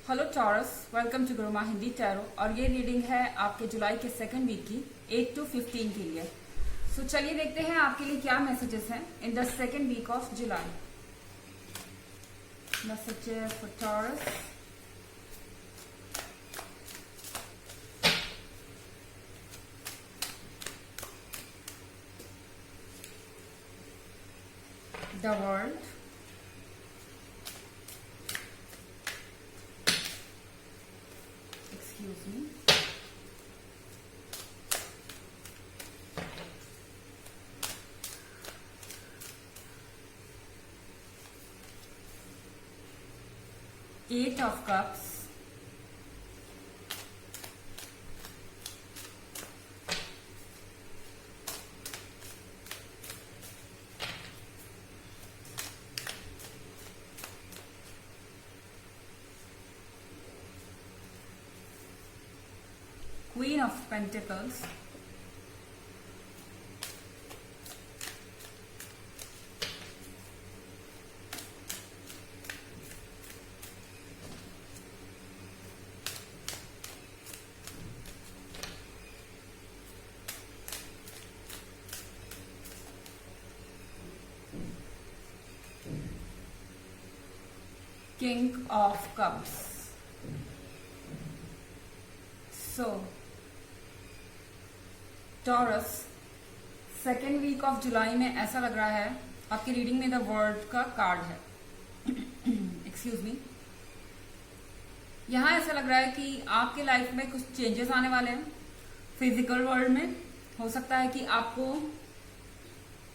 Hello Taurus, welcome to Guruma Hindi tarot. और ये reading है आपके जुलाई के सेकंड वीक की 8 to 15 के लिए। सो चलिए देखते हैं आपके लिए क्या मैसेजेस हैं in the second week of July. Messages for Taurus. The world, excuse me, Eight of Cups, Queen of Pentacles, King of Cups। So Taurus, second week of जुलाई में ऐसा लग रहा है आपकी रीडिंग में द वर्ल्ड का कार्ड है। Excuse me. यहां ऐसा लग रहा है कि आपके लाइफ में कुछ चेंजेस आने वाले हैं। फिजिकल वर्ल्ड में हो सकता है कि आपको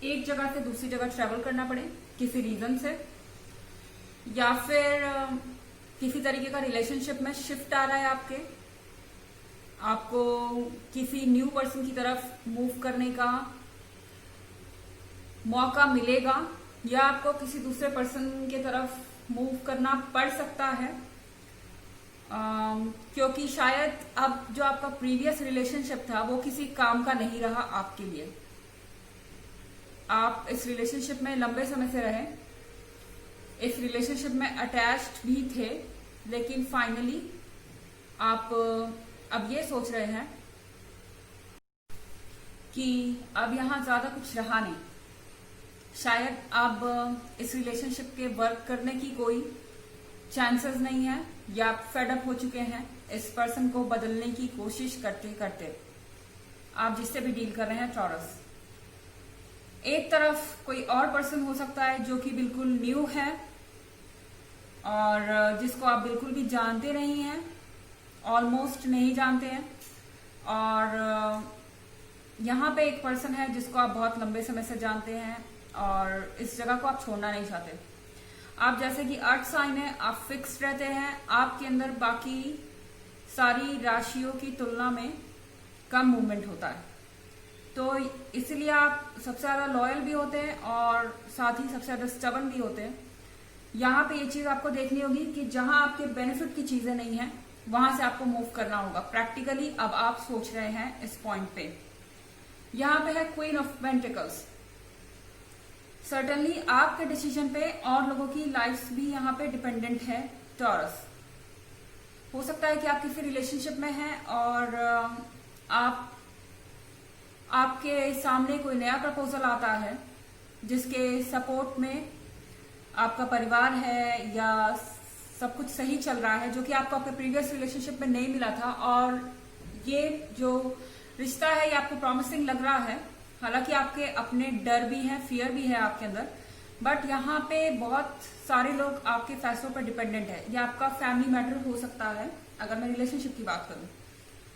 एक जगह से दूसरी जगह ट्रेवल करना पड़े किसी रीजन से, या फिर किसी तरीके का रिलेशनशिप में शिफ्ट आ रहा है आपको किसी न्यू पर्सन की तरफ मूव करने का मौका मिलेगा, या आपको किसी दूसरे पर्सन की तरफ मूव करना पड़ सकता है, क्योंकि शायद अब जो आपका प्रीवियस रिलेशनशिप था वो किसी काम का नहीं रहा आपके लिए। आप इस रिलेशनशिप में लंबे समय से रहे, इस रिलेशनशिप में अटैच्ड भी थे, लेकिन फाइनली आप अब ये सोच रहे हैं कि अब यहां ज्यादा कुछ रहा नहीं। शायद अब इस रिलेशनशिप के वर्क करने की कोई चांसेस नहीं है, या आप फेड अप हो चुके हैं इस पर्सन को बदलने की कोशिश करते करते। आप जिससे भी डील कर रहे हैं टॉरस, एक तरफ कोई और पर्सन हो सकता है जो कि बिल्कुल न्यू है और जिसको आप बिल्कुल भी जानते नहीं हैं, ऑलमोस्ट नहीं जानते हैं, और यहाँ पे एक पर्सन है जिसको आप बहुत लंबे समय से जानते हैं और इस जगह को आप छोड़ना नहीं चाहते। आप जैसे कि अर्थ साइन है, आप फिक्स रहते हैं, आपके अंदर बाकी सारी राशियों की तुलना में कम मूवमेंट होता है, तो इसलिए आप सबसे ज्यादा लॉयल भी होते हैं और साथ ही सबसे ज्यादा स्टबर्न भी होते हैं। यहाँ पे ये चीज आपको देखनी होगी कि जहां आपके बेनिफिट की चीजें नहीं है वहां से आपको मूव करना होगा। प्रैक्टिकली अब आप सोच रहे हैं इस पॉइंट पे। यहाँ पे है क्वीन ऑफ पेंटिकल्स। सर्टनली आपके डिसीजन पे और लोगों की लाइफ भी यहाँ पे डिपेंडेंट है टॉरस। हो सकता है कि आप किसी रिलेशनशिप में हैं और आपके सामने कोई नया प्रपोजल आता है जिसके सपोर्ट में आपका परिवार है या सब कुछ सही चल रहा है, जो कि आपको आपके प्रीवियस रिलेशनशिप में नहीं मिला था, और ये जो रिश्ता है ये आपको प्रॉमिसिंग लग रहा है। हालांकि आपके अपने डर भी हैं, फियर भी है आपके अंदर, बट यहाँ पे बहुत सारे लोग आपके फैसलों पर डिपेंडेंट है। ये आपका फैमिली मैटर हो सकता है अगर मैं रिलेशनशिप की बात करूं।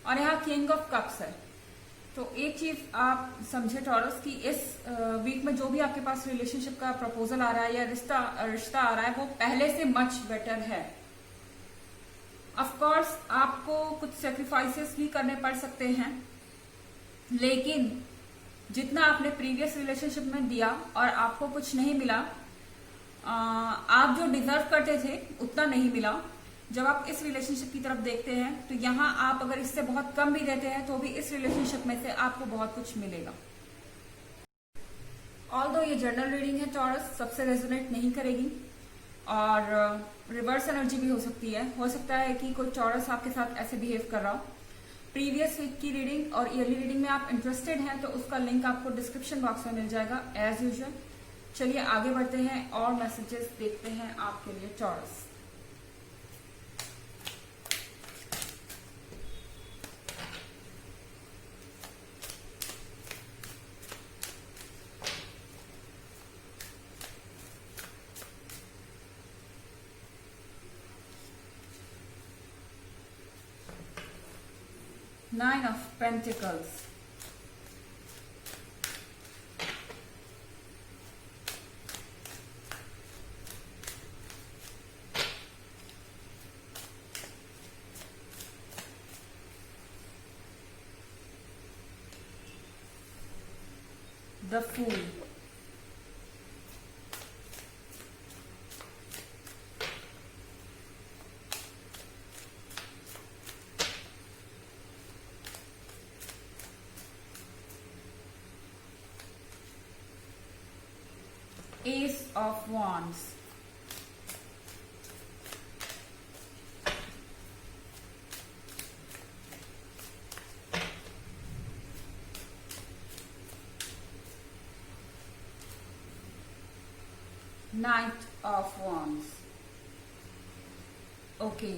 और यहाँ किंग ऑफ कप्स है। तो एक चीज आप समझे टॉरस कि इस वीक में जो भी आपके पास रिलेशनशिप का प्रपोजल आ रहा है या रिश्ता आ रहा है वो पहले से मच बेटर है। ऑफ कोर्स आपको कुछ सेक्रीफाइसेस भी करने पड़ सकते हैं, लेकिन जितना आपने प्रीवियस रिलेशनशिप में दिया और आपको कुछ नहीं मिला, आप जो डिजर्व करते थे उतना नहीं मिला। जब आप इस रिलेशनशिप की तरफ देखते हैं तो यहाँ आप अगर इससे बहुत कम भी देते हैं तो भी इस रिलेशनशिप में से आपको बहुत कुछ मिलेगा। ऑल्दो ये जनरल रीडिंग है टॉरस, सबसे रेजोनेट नहीं करेगी और रिवर्स एनर्जी भी हो सकती है। हो सकता है कि कोई चौरस आपके साथ ऐसे बिहेव कर रहा हो। प्रीवियस वीक की रीडिंग और ईयरली रीडिंग में आप इंटरेस्टेड हैं तो उसका लिंक आपको डिस्क्रिप्शन बॉक्स में मिल जाएगा एज यूजुअल। चलिए आगे बढ़ते हैं और मैसेजेस देखते हैं आपके लिए चौरस। Nine of Pentacles, the Fool, Ace of Wands, Knight of Wands। Okay,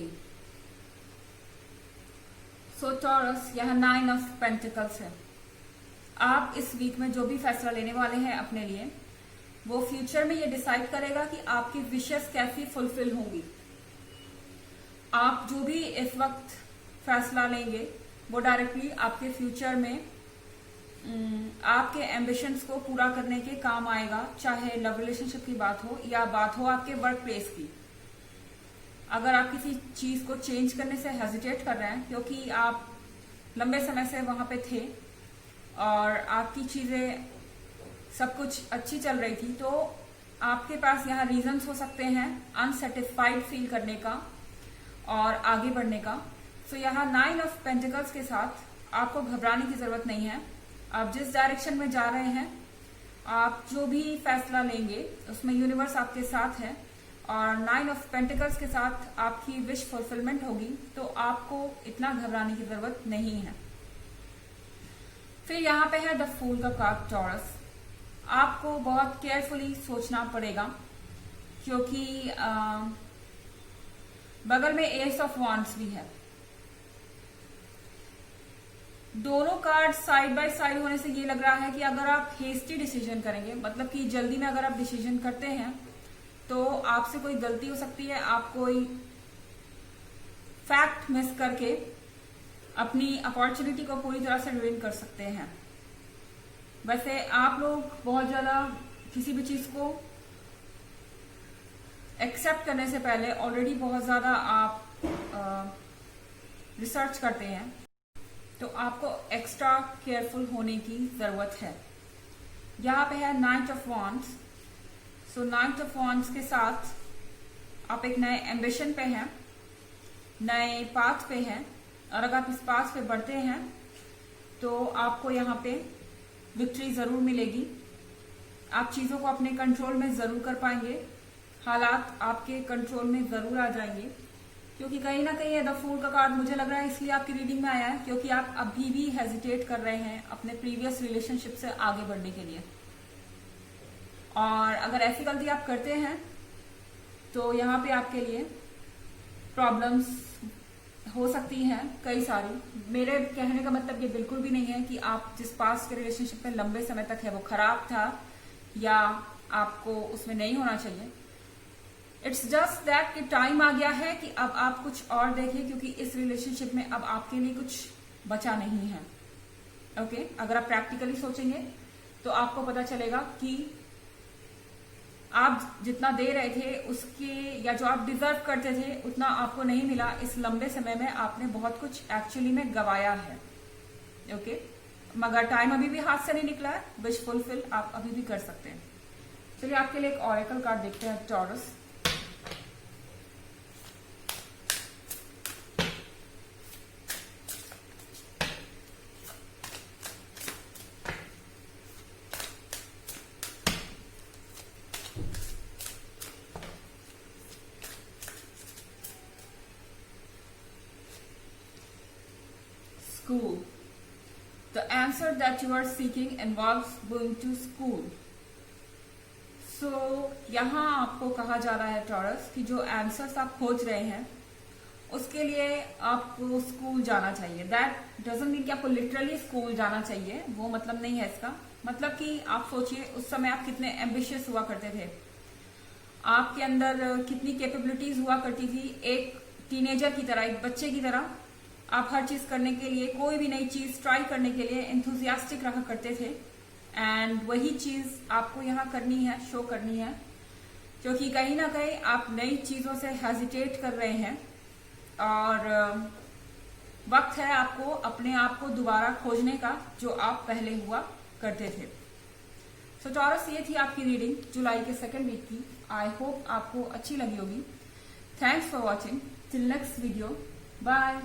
so taurus, यह 9 ऑफ पेंटिकल्स है। आप इस वीक में जो भी फैसला लेने वाले हैं अपने लिए, वो फ्यूचर में ये डिसाइड करेगा कि आपकी विशेस कैसी फुलफिल होंगी। आप जो भी इस वक्त फैसला लेंगे वो डायरेक्टली आपके फ्यूचर में आपके एम्बिशंस को पूरा करने के काम आएगा, चाहे लव रिलेशनशिप की बात हो या बात हो आपके वर्क प्लेस की। अगर आप किसी चीज को चेंज करने से हेजिटेट कर रहे हैं क्योंकि आप लंबे समय से वहां पे थे और आपकी चीजें सब कुछ अच्छी चल रही थी, तो आपके पास यहाँ रीजंस हो सकते हैं अनसेटिस्फाइड फील करने का और आगे बढ़ने का। सो यहाँ 9 ऑफ पेंटिकल्स के साथ आपको घबराने की जरूरत नहीं है। आप जिस डायरेक्शन में जा रहे हैं, आप जो भी फैसला लेंगे उसमें यूनिवर्स आपके साथ है और 9 ऑफ पेंटिकल्स के साथ आपकी विश फुलफिलमेंट होगी, तो आपको इतना घबराने की जरूरत नहीं है। फिर यहाँ पे है द फूल का कार्ड टॉरस। आपको बहुत केयरफुली सोचना पड़ेगा क्योंकि बगल में एस ऑफ वॉन्ड्स भी है। दोनों कार्ड साइड बाय साइड होने से ये लग रहा है कि अगर आप हेस्टी डिसीजन करेंगे, मतलब कि जल्दी में अगर आप डिसीजन करते हैं तो आपसे कोई गलती हो सकती है। आप कोई फैक्ट मिस करके अपनी अपॉर्चुनिटी को पूरी तरह से रुइन कर सकते हैं। वैसे आप लोग बहुत ज्यादा किसी भी चीज को एक्सेप्ट करने से पहले ऑलरेडी बहुत ज्यादा आप रिसर्च करते हैं, तो आपको एक्स्ट्रा केयरफुल होने की जरूरत है। यहाँ पे है night of wands. So night of wands के साथ आप एक नए एम्बिशन पे हैं, नए पाथ पे हैं, और अगर आप इस पाथ पे बढ़ते हैं तो आपको यहाँ पे विक्ट्री जरूर मिलेगी। आप चीजों को अपने कंट्रोल में जरूर कर पाएंगे, हालात आपके कंट्रोल में जरूर आ जाएंगे, क्योंकि कहीं ना कहीं द फूल का कार्ड मुझे लग रहा है इसलिए आपकी रीडिंग में आया है क्योंकि आप अभी भी हेजिटेट कर रहे हैं अपने प्रीवियस रिलेशनशिप से आगे बढ़ने के लिए। और अगर ऐसी गलती आप करते हैं तो यहाँ पे आपके लिए प्रॉब्लम्स हो सकती हैं कई सारी। मेरे कहने का मतलब ये बिल्कुल भी नहीं है कि आप जिस पास के रिलेशनशिप में लंबे समय तक है वो खराब था या आपको उसमें नहीं होना चाहिए। इट्स जस्ट दैट कि टाइम आ गया है कि अब आप कुछ और देखें, क्योंकि इस रिलेशनशिप में अब आपके लिए कुछ बचा नहीं है। ओके, अगर आप प्रैक्टिकली सोचेंगे तो आपको पता चलेगा कि आप जितना दे रहे थे उसके या जो आप डिजर्व करते थे उतना आपको नहीं मिला। इस लंबे समय में आपने बहुत कुछ एक्चुअली में गवाया है। ओके, मगर टाइम अभी भी हाथ से नहीं निकला है। विश फुलफिल आप अभी भी कर सकते हैं। चलिए आपके लिए एक ऑरेकल कार्ड देखते हैं taurus. school. The answer that you are seeking involves going to school. So यहाँ आपको कहा जा रहा है टॉरस कि जो आंसर्स आप खोज रहे हैं उसके लिए आपको स्कूल जाना चाहिए. दैट डजंट मीन कि आपको लिटरली स्कूल जाना चाहिए, वो मतलब नहीं है इसका. मतलब कि आप सोचिए उस समय आप कितने एम्बिशियस हुआ करते थे, आपके अंदर कितनी कैपेबिलिटीज हुआ करती थी. एक टीनेजर की तरह, एक बच्चे की तरह आप हर चीज करने के लिए, कोई भी नई चीज ट्राई करने के लिए एंथुजियास्टिक रहा करते थे. एंड वही चीज आपको यहाँ करनी है, शो करनी है, क्योंकि कहीं ना कहीं आप नई चीजों से हेजिटेट कर रहे हैं और वक्त है आपको अपने आप को दोबारा खोजने का जो आप पहले हुआ करते थे. सो टॉरस, ये थी आपकी रीडिंग जुलाई के सेकेंड वीक की. आई होप आपको अच्छी लगी होगी. Thanks for watching. Till next video. Bye.